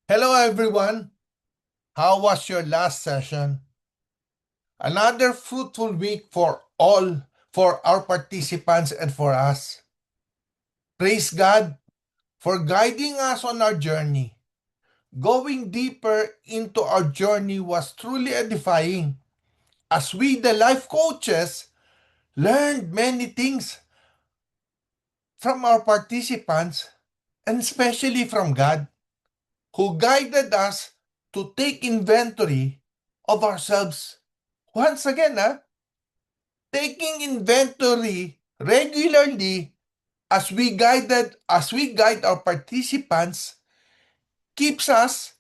Hello, everyone. How was your last session? Another fruitful week for our participants and for us. Praise God for guiding us on our journey. Going deeper into our journey was truly edifying as we, the life coaches, learned many things from our participants and especially from God, who guided us to take inventory of ourselves. Once again, taking inventory regularly as we guide our participants keeps us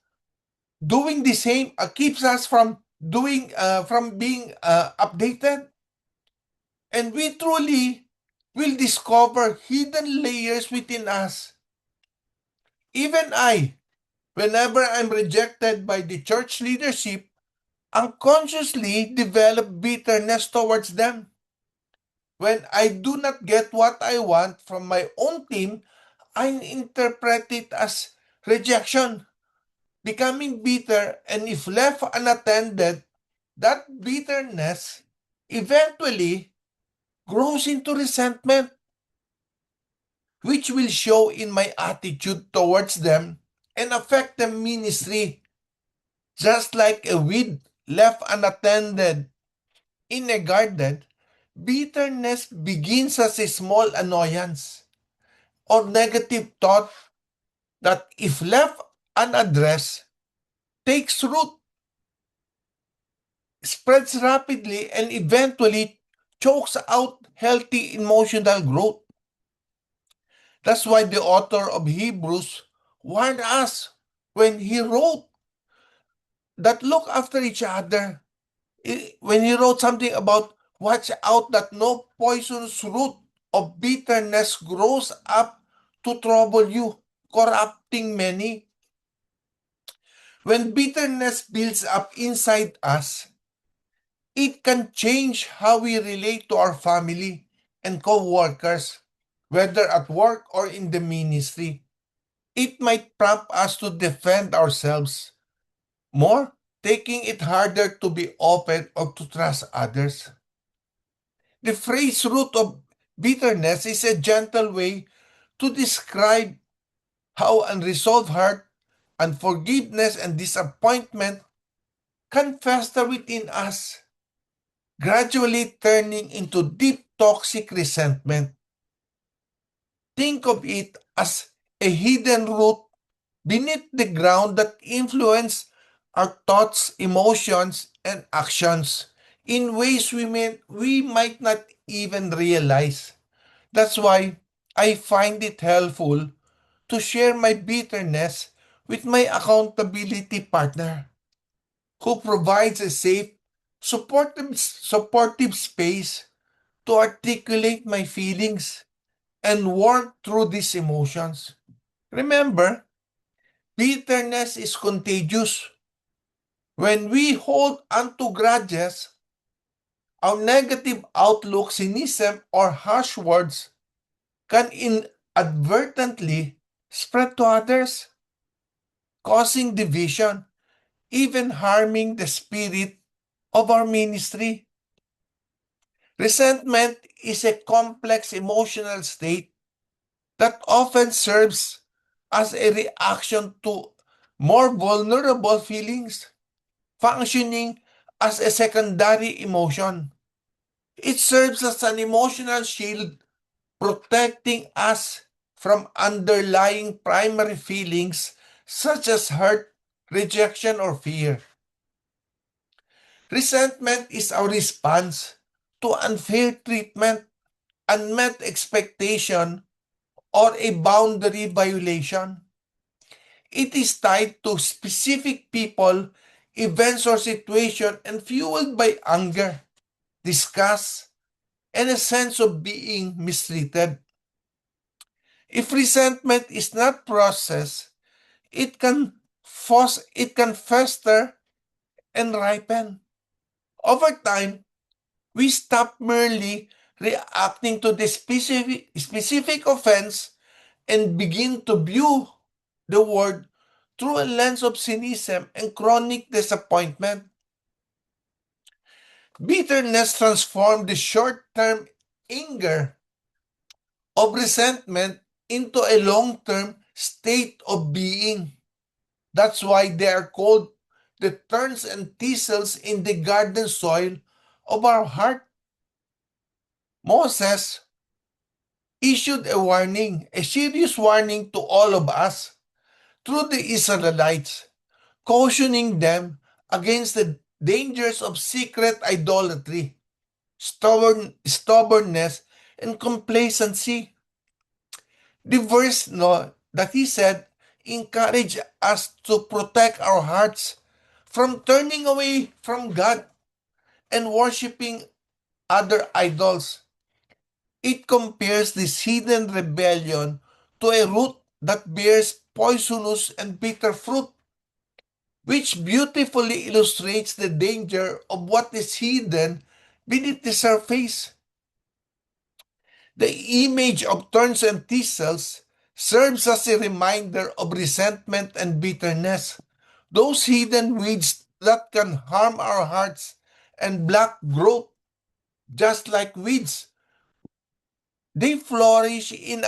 doing the same, keeps us from being updated, and we truly will discover hidden layers within us. Even I, whenever I'm rejected by the church leadership, unconsciously develop bitterness towards them. When I do not get what I want from my own team, I interpret it as rejection, becoming bitter, and if left unattended, that bitterness eventually grows into resentment, which will show in my attitude towards them and affect the ministry, just like a weed left unattended in a garden. Bitterness begins as a small annoyance or negative thought that, if left unaddressed, takes root, spreads rapidly, and eventually chokes out healthy emotional growth. That's why the author of Hebrews warned us when he wrote that look after each other. When he wrote something about watch out that no poisonous root of bitterness grows up to trouble you, corrupting many. When bitterness builds up inside us, it can change how we relate to our family and co-workers, whether at work or in the ministry. It might prompt us to defend ourselves more, taking it harder to be open or to trust others. The phrase root of bitterness is a gentle way to describe how unresolved hurt, unforgiveness, and disappointment can fester within us, gradually turning into deep toxic resentment. Think of it as a hidden root beneath the ground that influence our thoughts, emotions, and actions in ways we might not even realize. That's why I find it helpful to share my bitterness with my accountability partner, who provides a safe, supportive space to articulate my feelings and work through these emotions. Remember, bitterness is contagious. When we hold onto grudges, our negative outlook, cynicism, or harsh words can inadvertently spread to others, causing division, even harming the spirit of our ministry. Resentment is a complex emotional state that often serves as a reaction to more vulnerable feelings, functioning as a secondary emotion. It serves as an emotional shield, protecting us from underlying primary feelings such as hurt, rejection, or fear. Resentment is our response to unfair treatment, unmet expectation, or a boundary violation. It is tied to specific people, events, or situations and fueled by anger, disgust, and a sense of being mistreated. If resentment is not processed, it can fester and ripen. Over time, we stop merely reacting to the specific offense and begin to view the world through a lens of cynicism and chronic disappointment. Bitterness transformed the short-term anger of resentment into a long-term state of being. That's why they are called the thorns and thistles in the garden soil of our heart. Moses issued a warning, a serious warning to all of us through the Israelites, cautioning them against the dangers of secret idolatry, stubbornness, and complacency. The verse that he said encourage us to protect our hearts from turning away from God and worshiping other idols. It compares this hidden rebellion to a root that bears poisonous and bitter fruit, which beautifully illustrates the danger of what is hidden beneath the surface. The image of thorns and thistles serves as a reminder of resentment and bitterness, those hidden weeds that can harm our hearts and block growth. Just like weeds, they flourish in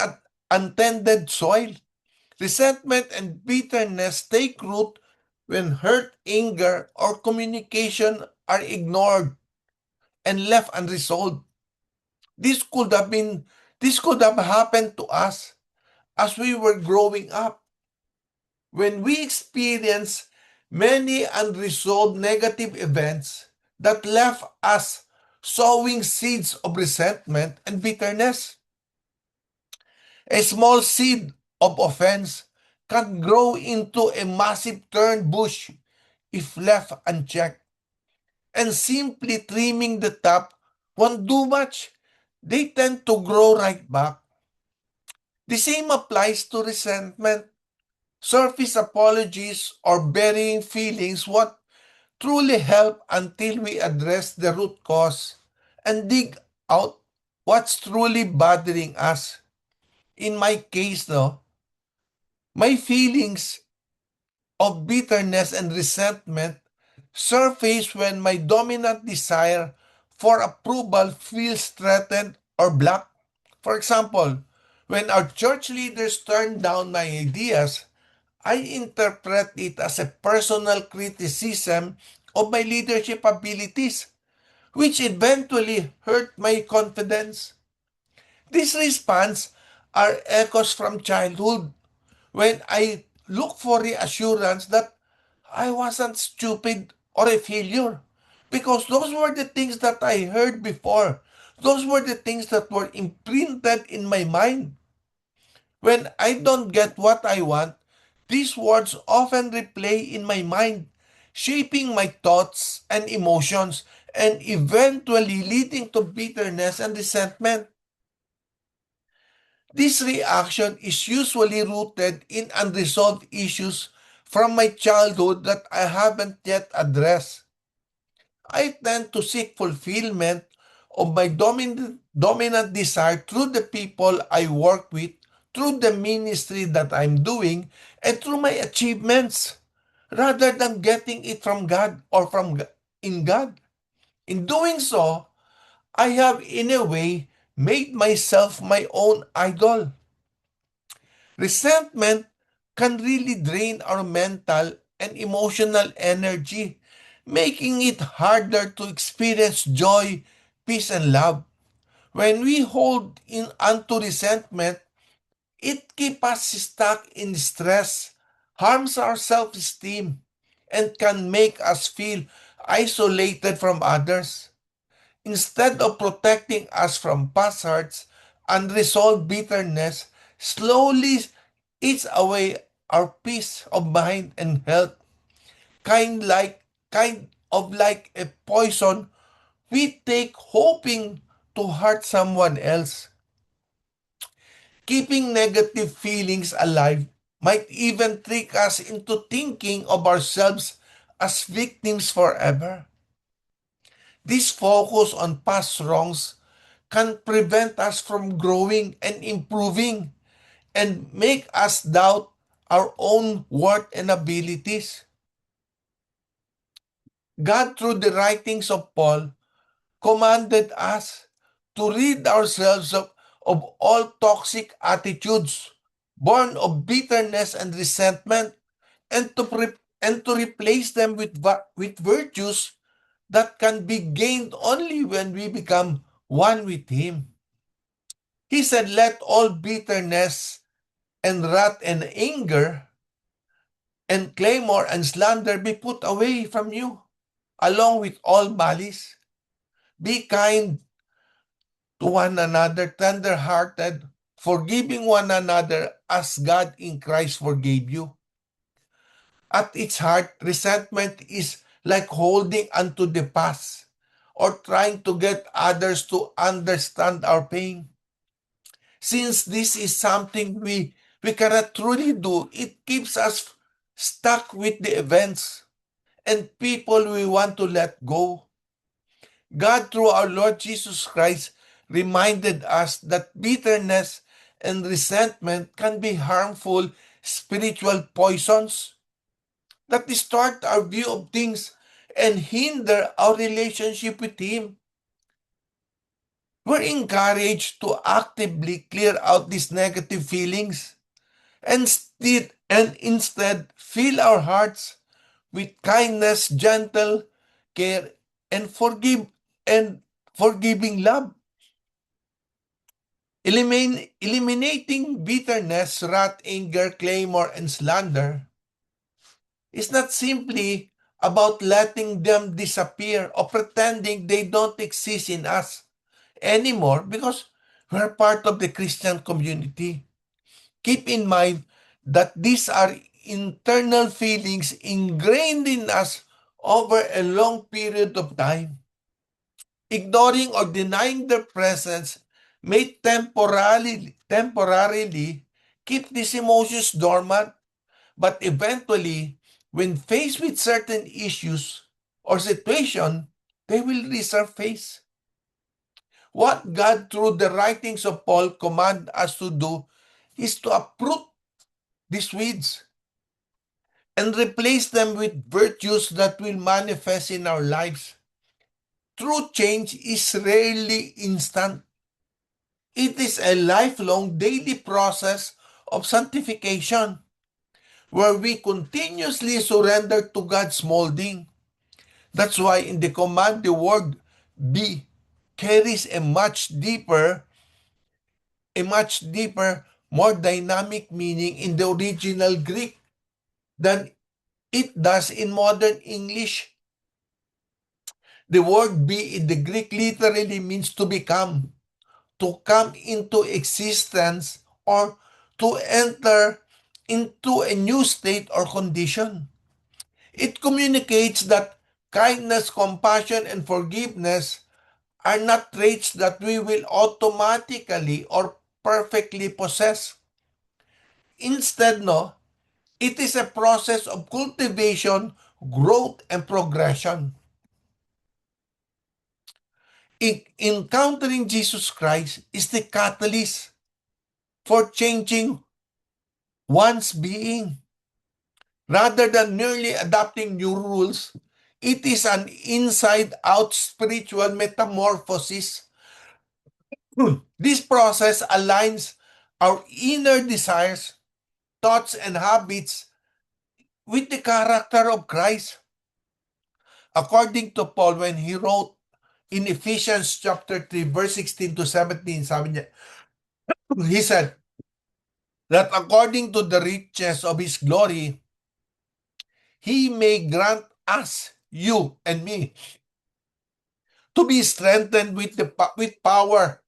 untended soil. Resentment and bitterness take root when hurt, anger, or communication are ignored and left unresolved. This could have been this could have happened to us as we were growing up when we experienced many unresolved negative events that left us sowing seeds of resentment and bitterness. A small seed of offense can grow into a massive thorn bush if left unchecked, and simply trimming the top won't do much. They tend to grow right back. The same applies to resentment. Surface apologies or burying feelings won't truly help until we address the root cause and dig out what's truly bothering us. In my case, though, my feelings of bitterness and resentment surface when my dominant desire for approval feels threatened or blocked. For example, when our church leaders turn down my ideas, I interpret it as a personal criticism of my leadership abilities, which eventually hurt my confidence. These responses are echoes from childhood when I look for reassurance that I wasn't stupid or a failure. Because those were the things that I heard before. Those were the things that were imprinted in my mind. When I don't get what I want, these words often replay in my mind, shaping my thoughts and emotions and eventually leading to bitterness and resentment. This reaction is usually rooted in unresolved issues from my childhood that I haven't yet addressed. I tend to seek fulfillment of my dominant desire through the people I work with, through the ministry that I'm doing, and through my achievements, rather than getting it from God or in God. In doing so, I have in a way made myself my own idol. Resentment can really drain our mental and emotional energy, making it harder to experience joy, peace, and love. When we hold in onto resentment, it keeps us stuck in stress, harms our self-esteem, and can make us feel isolated from others. Instead of protecting us from past hurts, unresolved bitterness slowly eats away our peace of mind and health, kind of like a poison we take hoping to hurt someone else. Keeping negative feelings alive might even trick us into thinking of ourselves as victims forever. This focus on past wrongs can prevent us from growing and improving and make us doubt our own worth and abilities. God, through the writings of Paul, commanded us to rid ourselves of all toxic attitudes born of bitterness and resentment, and to replace them with virtues that can be gained only when we become one with Him. He said, "Let all bitterness and wrath and anger and clamor and slander be put away from you, along with all malice. Be kind to one another, tender-hearted, forgiving one another as God in Christ forgave you." At its heart, resentment is like holding onto the past or trying to get others to understand our pain. Since this is something we cannot truly do, it keeps us stuck with the events and people we want to let go. God, through our Lord Jesus Christ, reminded us that bitterness and resentment can be harmful spiritual poisons that distort our view of things and hinder our relationship with Him. We're encouraged to actively clear out these negative feelings and instead fill our hearts with kindness, gentle care, and forgiving love. Eliminating bitterness, wrath, anger, clamor, and slander is not simply about letting them disappear or pretending they don't exist in us anymore because we're part of the Christian community. Keep in mind that these are internal feelings ingrained in us over a long period of time. Ignoring or denying their presence may temporarily keep these emotions dormant, but eventually, when faced with certain issues or situation, they will resurface. What God, through the writings of Paul, command us to do is to uproot these weeds and replace them with virtues that will manifest in our lives. True change is rarely instant. It is a lifelong daily process of sanctification where we continuously surrender to God's molding. That's why in the command, the word be carries a much deeper, more dynamic meaning in the original Greek than it does in modern English. The word be in the Greek literally means to come into existence, or to enter into a new state or condition. It communicates that kindness, compassion, and forgiveness are not traits that we will automatically or perfectly possess. Instead, no, it is a process of cultivation, growth, and progression. Encountering Jesus Christ is the catalyst for changing one's being. Rather than merely adopting new rules, it is an inside-out spiritual metamorphosis. This process aligns our inner desires, thoughts, and habits with the character of Christ. According to Paul, when he wrote in Ephesians chapter 3, verse 16 to 17, sabi niya, he said, that according to the riches of His glory, He may grant us, you and me, to be strengthened with power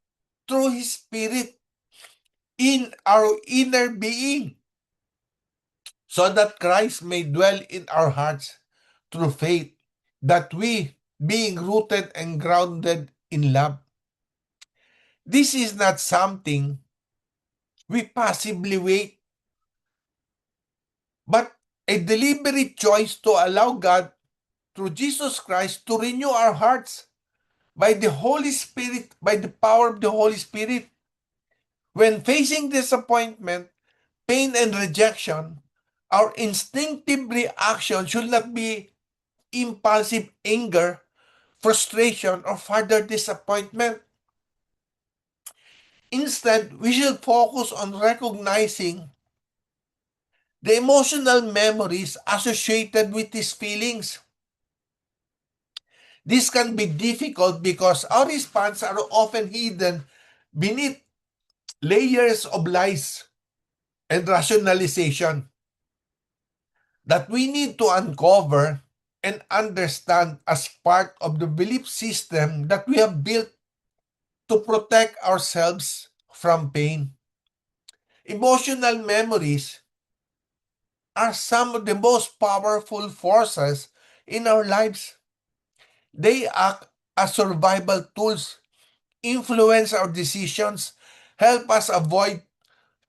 through His Spirit in our inner being, so that Christ may dwell in our hearts through faith, that we, being rooted and grounded in love. This is not something we passively wait, but a deliberate choice to allow God, through Jesus Christ, to renew our hearts by the Holy Spirit, by the power of the Holy Spirit. When facing disappointment, pain, and rejection, Our instinctive reaction should not be impulsive anger, frustration, or further disappointment. Instead, we should focus on recognizing the emotional memories associated with these feelings. This can be difficult because our responses are often hidden beneath layers of lies and rationalization that we need to uncover and understand as part of the belief system that we have built to protect ourselves from pain. Emotional memories are some of the most powerful forces in our lives. They act as survival tools, influence our decisions, help us avoid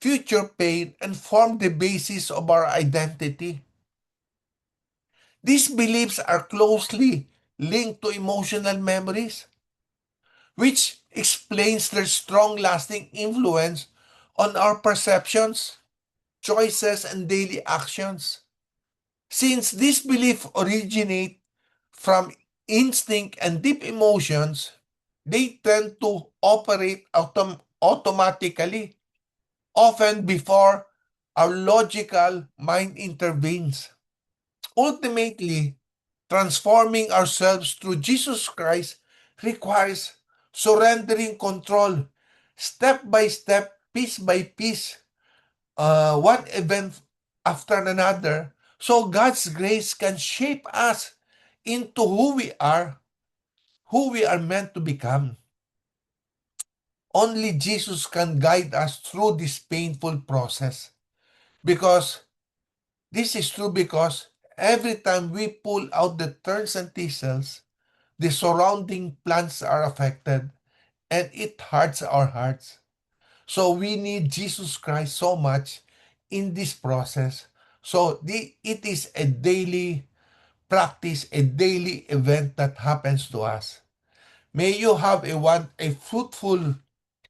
future pain, and form the basis of our identity. These beliefs are closely linked to emotional memories, which explains their strong lasting influence on our perceptions, choices, and daily actions. Since these beliefs originate from instinct and deep emotions, they tend to operate automatically, often before our logical mind intervenes. Ultimately, transforming ourselves through Jesus Christ requires surrendering control, step by step, piece by piece, one event after another, so God's grace can shape us into who we are meant to become. Only Jesus can guide us through this painful process because this is true because every time we pull out the thorns and thistles, the surrounding plants are affected and it hurts our hearts. So we need Jesus Christ so much in this process. So it is a daily practice, a daily event that happens to us. May you have a fruitful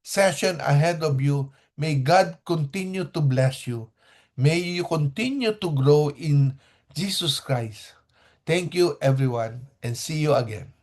session ahead of you. May God continue to bless you. May you continue to grow in Jesus Christ. Thank you, everyone, and see you again.